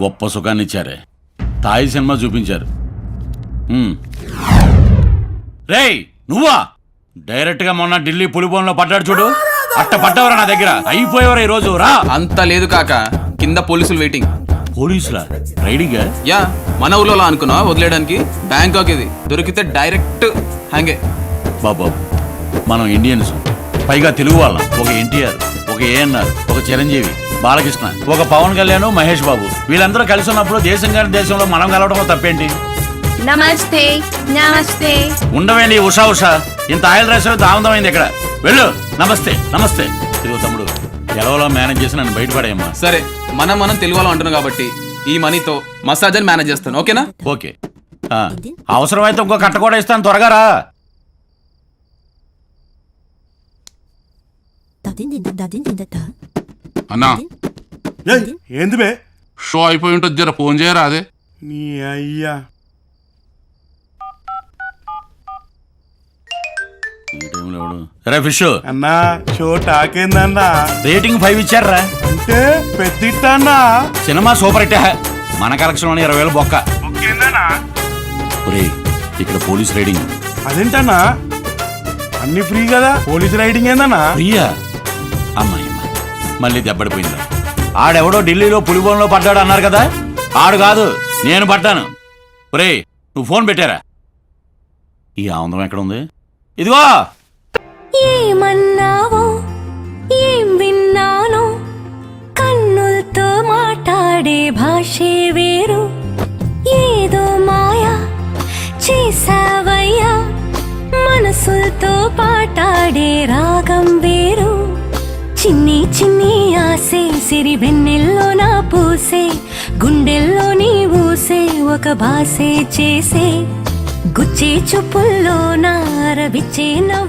గొప్ప సుఖాన్ని ఇచ్చారే. తాయి సినిమా చూపించారు. రేయ్ నువ్వా? డైరెక్ట్ గా మొన్న ఢిల్లీ పులిబోన్లో పడ్డాడు చూడు, అట్ట పడ్డవరా నా దగ్గర. అయిపోయేవరా ఈ రోజు. రా. అంత లేదు కాక, కింద పోలీసులు వెయిటింగ్. పోలీసులా? రైడింగ్? యా, మన ఊర్లో అనుకున్నా వదిలేయడానికి. బ్యాంకాక్ ఇది, దొరికితే డైరెక్ట్ హ్యాంగే. బాబు మనం ఇండియన్స్, పైగా తెలుగు వాళ్ళం. ఒక ఎన్టీఆర్, ఒక ఏఎన్ఆర్, ఒక చిరంజీవి, బాలకృష్ణ, ఒక పవన్ కళ్యాణ్, మహేష్ బాబు, వీళ్ళందరూ కలిసి ఉన్నప్పుడు దేశం గారి దేశంలో మనం కలవడం తప్పేంటి? నమస్తే నమస్తే. ఉండవేండి ఉషా ఉషా, ఇంత ఆయిల్ రైస్ దామదమైంది ఇక్కడ. వెళ్ళు. నమస్తే నమస్తే. ఇదిగో తమ్ముడు, ఎలవలో మేనేజ్ చేసి నన్ను బయటపడేయమ్మా. సరే, మనం తెలుగు వాళ్ళం అంటున్నాం కాబట్టి ఈ మనీతో మసాజ్ అని మేనేజ్ చేస్తాను, ఓకేనా? ఓకే. అవసరమైతే ఇంకో కట్ట కూడా ఇస్తాను, త్వరగా రా. అన్నా ఏంది బే? షో అయిపోయి ఉంటుంది, జర ఫోన్ చేయరా. అదే నీ అయ్యా. రే ఫిష్ అన్నా, షో టాకేందన్నా? రేటింగ్ 5 ఇచ్చారా? అంటే పెద్దిట్టన్నా. Cinema super hit. మన కలెక్షన్ 20,000 బొక్క. ఒరేయ్, ఇక్కడ పోలీస్ రైడింగ్. అదేంటన్నా? అన్ని ఫ్రీ కదా, పోలీస్ రైడింగ్ ఏందన్నా? ఫ్రీయా? అమ్మాయి మళ్ళీ దెబ్బడిపోయిందా? ఆడెవడో ఢిల్లీలో పులిబోన్లో పడ్డాడు అన్నారు కదా, ఆడు కాదు, నేను పడ్డాను. ఒరేయ్ నువ్వు ఫోన్ పెట్టారా? ఈ ఆనందం ఎక్కడ ఉంది? ఇదిగో. ఏమన్నావో ఏం విన్నానో, కన్నులతో మాట్లాడే భాషే వేరు. ఏదో మాయా చేసావయ్యా, మనసులతో పాటాడే రాగం వేరు. చిన్ని చిన్ని ఆసే సిరి వెన్నెల్లో నా పూసే, గుండెల్లో నీ ఊసే ఒక భాసే చేసే. గుచ్చే చూపుల్లో నా రవిచ్చే నవ్వు.